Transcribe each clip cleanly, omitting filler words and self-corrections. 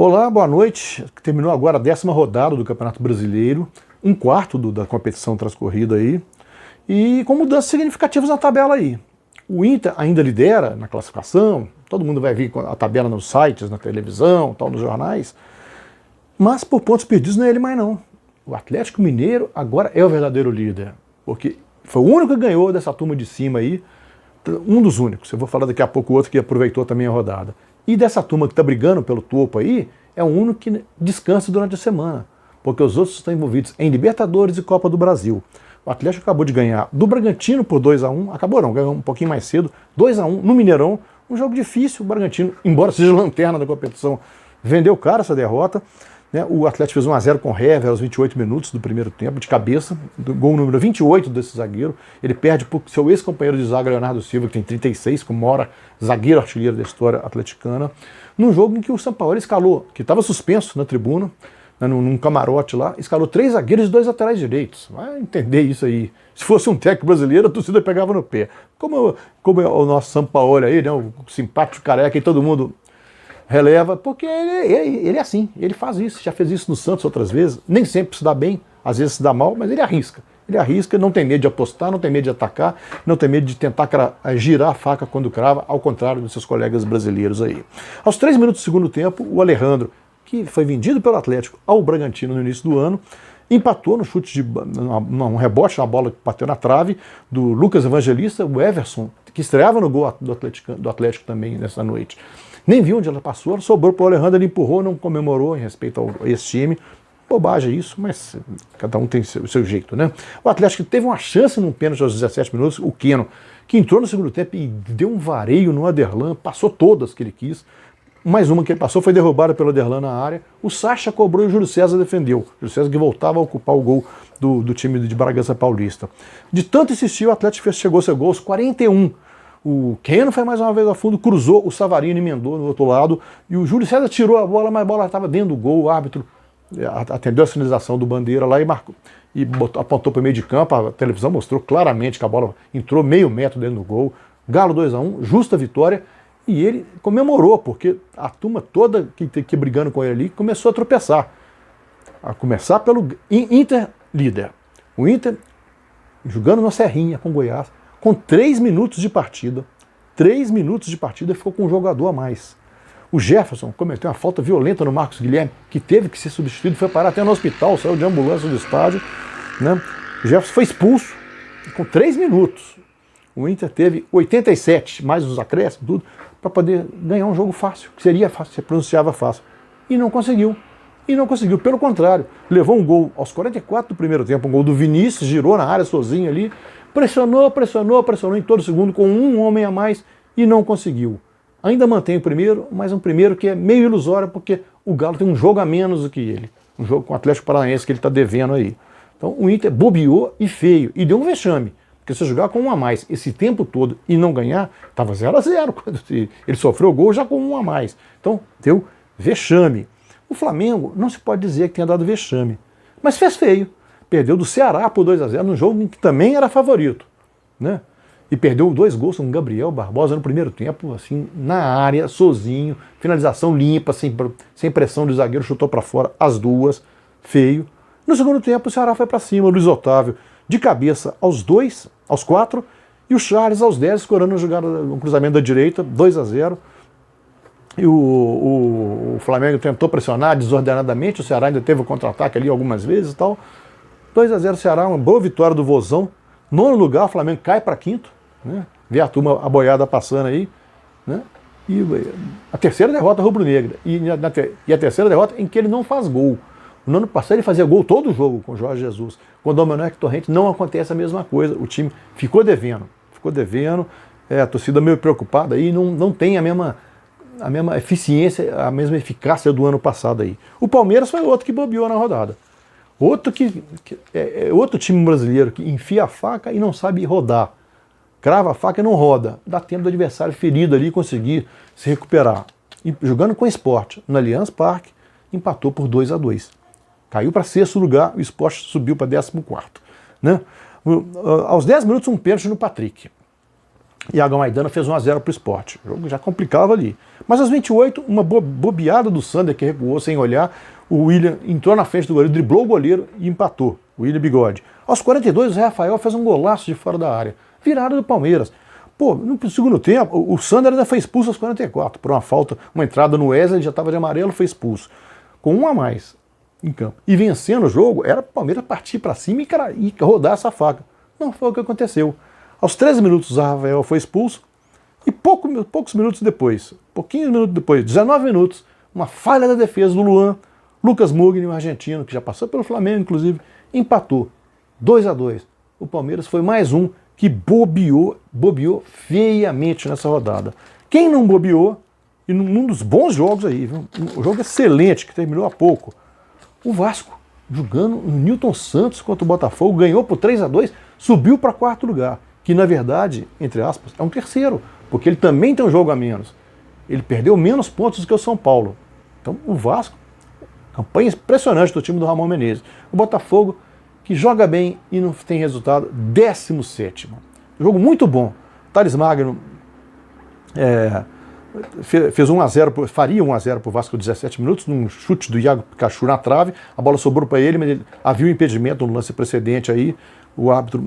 Olá, boa noite. Terminou agora a 10ª rodada do Campeonato Brasileiro, um quarto da competição transcorrida aí, e com mudanças significativas na tabela aí. O Inter ainda lidera na classificação, todo mundo vai ver a tabela nos sites, na televisão, tal, nos jornais, mas por pontos perdidos não é ele mais não. O Atlético Mineiro agora é o verdadeiro líder, porque foi o único que ganhou dessa turma de cima aí, um dos únicos. Eu vou falar daqui a pouco o outro que aproveitou também a rodada. E dessa turma que está brigando pelo topo aí, é o único que descansa durante a semana, porque os outros estão envolvidos em Libertadores e Copa do Brasil. O Atlético acabou de ganhar do Bragantino por 2-1, acabou não, ganhou um pouquinho mais cedo, 2-1 no Mineirão, um jogo difícil. O Bragantino, embora seja lanterna da competição, vendeu caro essa derrota. Né? O Atlético fez 1-0 com o Hever aos 28 minutos do primeiro tempo, de cabeça, do gol número 28 desse zagueiro. Ele perde para o seu ex-companheiro de zaga, Leonardo Silva, que tem 36, como mora zagueiro artilheiro da história atleticana, num jogo em que o Sampaoli escalou, que estava suspenso na tribuna, né, num camarote lá, escalou 3 zagueiros e 2 laterais direitos. Vai entender isso aí. Se fosse um técnico brasileiro, a torcida pegava no pé. Como é o nosso Sampaoli aí, né, o simpático careca, e todo mundo releva, porque ele é assim, ele faz isso, já fez isso no Santos outras vezes, nem sempre se dá bem, às vezes se dá mal, mas ele arrisca, não tem medo de apostar, não tem medo de atacar, não tem medo de tentar girar a faca quando crava, ao contrário dos seus colegas brasileiros aí. Aos 3 minutos do segundo tempo, o Alejandro, que foi vendido pelo Atlético ao Bragantino no início do ano, empatou no chute um rebote, uma bola que bateu na trave do Lucas Evangelista, o Everson, que estreava no gol do Atlético também nessa noite. Nem viu onde ela passou, ela sobrou para o Alejandro, ele empurrou, não comemorou em respeito a esse time. Bobagem isso, mas cada um tem o seu jeito, né? O Atlético teve uma chance num pênalti aos 17 minutos, o Keno, que entrou no segundo tempo e deu um vareio no Aderlan, passou todas que ele quis. Mais uma que ele passou foi derrubada pelo Aderlan na área. O Sacha cobrou e o Júlio César defendeu. O Júlio César que voltava a ocupar o gol do time de Bragança Paulista. De tanto insistir, o Atlético chegou a seu gol aos 41. O Keno foi mais uma vez a fundo, cruzou, o Savarino emendou no outro lado, e o Júlio César tirou a bola, mas a bola estava dentro do gol. O árbitro atendeu a sinalização do Bandeira lá e apontou para o meio de campo. A televisão mostrou claramente que a bola entrou meio metro dentro do gol. Galo 2-1, justa vitória, e ele comemorou, porque a turma toda que brigando com ele ali começou a tropeçar. A começar pelo Inter líder. O Inter jogando na Serrinha com o Goiás, com 3 minutos de partida, ficou com um jogador a mais. O Jefferson cometeu uma falta violenta no Marcos Guilherme, que teve que ser substituído, foi parar até no hospital, saiu de ambulância do estádio. Né? O Jefferson foi expulso com 3 minutos. O Inter teve 87, mais os acréscimos, tudo, para poder ganhar um jogo fácil, que seria fácil, se pronunciava fácil. E não conseguiu. Pelo contrário, levou um gol aos 44 do primeiro tempo, um gol do Vinícius, girou na área sozinho ali, pressionou em todo segundo com um homem a mais e não conseguiu. Ainda mantém o primeiro, mas um primeiro que é meio ilusório, porque o Galo tem um jogo a menos do que ele. Um jogo com o Atlético Paranaense que ele está devendo aí. Então o Inter bobeou e feio, e deu um vexame. Porque se jogar com um a mais esse tempo todo e não ganhar, estava 0-0 quando ele sofreu o gol já com um a mais. Então deu vexame. O Flamengo não se pode dizer que tenha dado vexame, mas fez feio. Perdeu do Ceará por 2-0, num jogo em que também era favorito. Né? E perdeu 2 gols com o Gabriel Barbosa no primeiro tempo, assim, na área, sozinho, finalização limpa, sem pressão do zagueiro, chutou para fora as duas, feio. No segundo tempo o Ceará foi para cima, o Luiz Otávio de cabeça aos 4, e o Charles aos 10, escorando um cruzamento da direita, 2-0. E o Flamengo tentou pressionar desordenadamente, o Ceará ainda teve o contra-ataque ali algumas vezes e tal. 2-0 Ceará, uma boa vitória do Vozão. 9º lugar, o Flamengo cai para 5º, né? Vê a turma, a boiada passando aí, né? E a terceira derrota rubro-negra, e a terceira derrota em que ele não faz gol. No ano passado ele fazia gol todo o jogo com o Jorge Jesus. Com o Dominique Torrente não acontece a mesma coisa, o time ficou devendo, a torcida meio preocupada aí, não tem a mesma eficiência, a mesma eficácia do ano passado aí. O Palmeiras foi outro que bobeou na rodada. Outro time brasileiro que enfia a faca e não sabe rodar. Crava a faca e não roda. Dá tempo do adversário ferido ali conseguir se recuperar. E jogando com o Sport no Allianz Parque, empatou por 2-2. Caiu para 6º lugar, o Sport subiu para 14º. Né? Aos 10 minutos, um pênalti no Patrick. Iago Maidana fez 1-0 para o Sport. O jogo já complicava ali. Mas aos 28, uma bobeada do Sander, que recuou sem olhar. O William entrou na frente do goleiro, driblou o goleiro e empatou. O William Bigode. Aos 42, o Zé Rafael fez um golaço de fora da área. Virada do Palmeiras. Pô, no segundo tempo, o Sander ainda foi expulso aos 44. Por uma falta, uma entrada no Wesley, já estava de amarelo, foi expulso. Com um a mais em campo. E vencendo o jogo, era o Palmeiras partir para cima e rodar essa faca. Não foi o que aconteceu. Aos 13 minutos, o Zé Rafael foi expulso. E poucos minutos depois, pouquinhos minutos depois, 19 minutos, uma falha da defesa do Luan, Lucas Mugni, um argentino, que já passou pelo Flamengo, inclusive, empatou 2-2. O Palmeiras foi mais um que bobeou feiamente nessa rodada. Quem não bobeou, e num dos bons jogos aí, viu? Um jogo excelente, que terminou há pouco, o Vasco, jogando no Newton Santos contra o Botafogo, ganhou por 3-2, subiu para quarto lugar, que na verdade, entre aspas, é um terceiro, porque ele também tem um jogo a menos. Ele perdeu menos pontos do que o São Paulo. Então o Vasco, campanha impressionante do time do Ramon Menezes. O Botafogo, que joga bem e não tem resultado, 17º. Jogo muito bom. Thales Magno fez 1-0, faria 1-0 para o Vasco 17 minutos, num chute do Iago Pikachu na trave. A bola sobrou para ele, mas ele havia um impedimento no lance precedente aí. O árbitro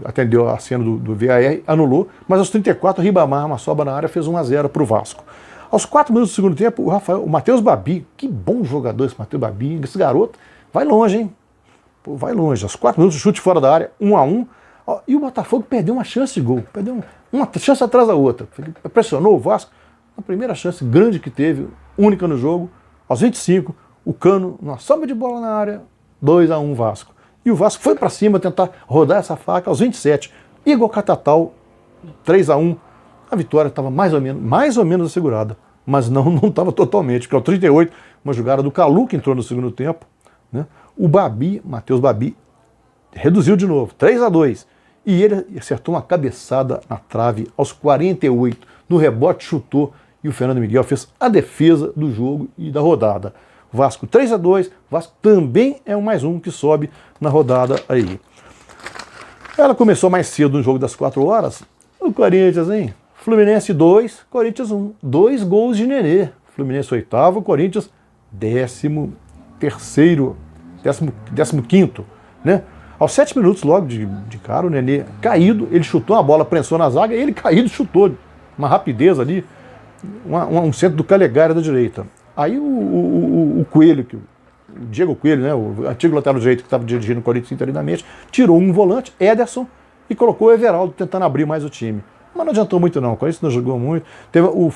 atendeu a cena do VAR, anulou, mas aos 34, Ribamar, uma sobra na área, fez 1-0 para o Vasco. Aos 4 minutos do segundo tempo, o Matheus Babi, que bom jogador esse Matheus Babi, esse garoto, vai longe, hein? Pô, vai longe. Aos 4 minutos, chute fora da área, 1-1, e o Botafogo perdeu uma chance de gol, perdeu uma chance atrás da outra. Pressionou o Vasco, a primeira chance grande que teve, única no jogo, aos 25, o Cano, uma sobra de bola na área, 2-1 Vasco. E o Vasco foi para cima tentar rodar essa faca aos 27. Igor Catatal, 3-1. A vitória estava mais ou menos assegurada. Mas não estava totalmente, porque aos 38, uma jogada do Calu, que entrou no segundo tempo, né? O Babi, Matheus Babi, reduziu de novo, 3-2. E ele acertou uma cabeçada na trave aos 48. No rebote, chutou e o Fernando Miguel fez a defesa do jogo e da rodada. Vasco 3-2, Vasco também é um mais um que sobe na rodada aí. Ela começou mais cedo no jogo das 4 horas. O Corinthians, hein? Fluminense 2, Corinthians 1. 2 gols de Nenê. Fluminense 8º, Corinthians 15º, 15º, né? Aos 7 minutos logo de cara, o Nenê caído, ele chutou a bola, prensou na zaga, ele caído chutou. Uma rapidez ali, um centro do Calegari da direita. Aí o Coelho, o Diego Coelho, né, o antigo lateral direito que estava dirigindo o Corinthians interinamente, tirou um volante, Ederson, e colocou o Everaldo tentando abrir mais o time. Mas não adiantou muito não, o Corinthians não jogou muito. O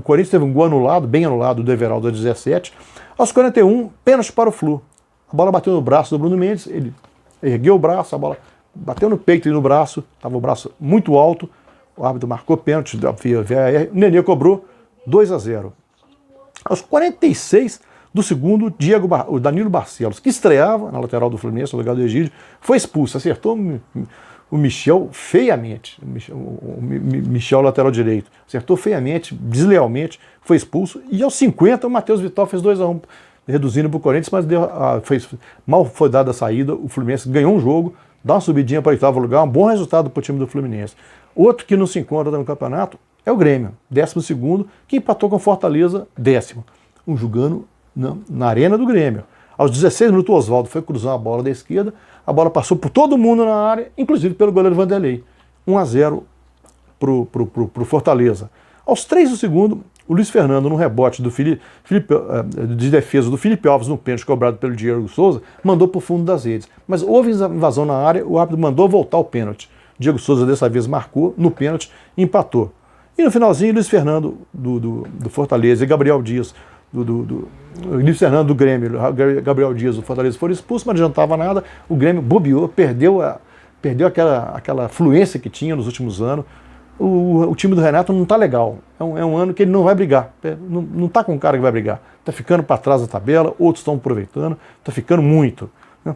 Corinthians teve um gol anulado, bem anulado, do Everaldo a 17. Aos 41, pênalti para o Flu. A bola bateu no braço do Bruno Mendes, ele ergueu o braço, a bola bateu no peito e no braço, estava o braço muito alto, o árbitro marcou pênalti, o Nenê cobrou 2-0. Aos 46 do segundo, o Danilo Barcelos, que estreava na lateral do Fluminense, no lugar do Egídio, foi expulso, acertou o Michel feiamente, o Michel lateral direito, acertou feiamente, deslealmente, foi expulso, e aos 50 o Matheus Vital fez 2-1, reduzindo para o Corinthians, mas mal foi dada a saída, o Fluminense ganhou um jogo, dá uma subidinha para o 8º lugar, um bom resultado para o time do Fluminense. Outro que não se encontra no campeonato é o Grêmio, 12º, que empatou com Fortaleza, 10º. Jogando na arena do Grêmio. Aos 16 minutos, o Oswaldo foi cruzar a bola da esquerda, a bola passou por todo mundo na área, inclusive pelo goleiro Vanderlei. 1-0 pro Fortaleza. Aos 3 do segundo, o Luiz Fernando, no rebote de defesa do Felipe Alves, no pênalti cobrado pelo Diego Souza, mandou para o fundo das redes. Mas houve invasão na área, o árbitro mandou voltar o pênalti. Diego Souza dessa vez marcou no pênalti e empatou. E no finalzinho, Luiz Fernando do Fortaleza e Gabriel Dias, Luiz Fernando do Grêmio, Gabriel Dias do Fortaleza foram expulsos, mas não adiantava nada. O Grêmio bobeou, perdeu aquela fluência que tinha nos últimos anos. O time do Renato não está legal. É um ano que ele não vai brigar. Não está com um cara que vai brigar. Está ficando para trás da tabela, outros estão aproveitando, está ficando muito. Né?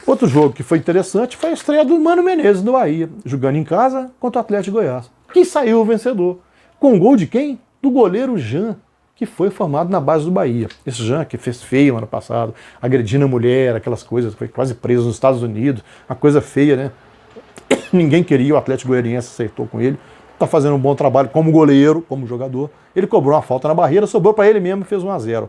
Outro jogo que foi interessante foi a estreia do Mano Menezes do Bahia, jogando em casa contra o Atlético de Goiás, que saiu o vencedor. Com o gol de quem? Do goleiro Jean, que foi formado na base do Bahia. Esse Jean que fez feio ano passado, agredindo a mulher, aquelas coisas, foi quase preso nos Estados Unidos, uma coisa feia, né? Ninguém queria, o Atlético Goianiense aceitou com ele, está fazendo um bom trabalho como goleiro, como jogador. Ele cobrou uma falta na barreira, sobrou para ele mesmo e fez 1-0.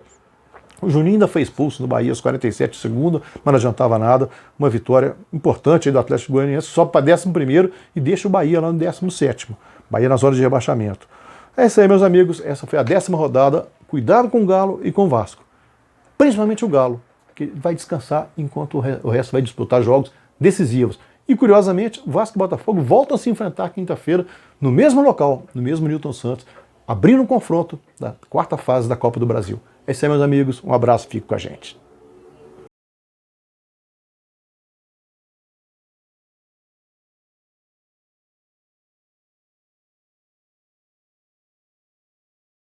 O Juninho ainda foi expulso no Bahia aos 47 segundos, mas não adiantava nada. Uma vitória importante aí do Atlético Goianiense, sobe para 11º e deixa o Bahia lá no 17º. Bahia nas horas de rebaixamento. É isso aí, meus amigos. Essa foi a 10ª rodada. Cuidado com o Galo e com o Vasco. Principalmente o Galo, que vai descansar enquanto o resto vai disputar jogos decisivos. E, curiosamente, Vasco e Botafogo voltam a se enfrentar quinta-feira no mesmo local, no mesmo Newton Santos, abrindo um confronto da 4ª fase da Copa do Brasil. É isso aí, meus amigos. Um abraço, fique com a gente.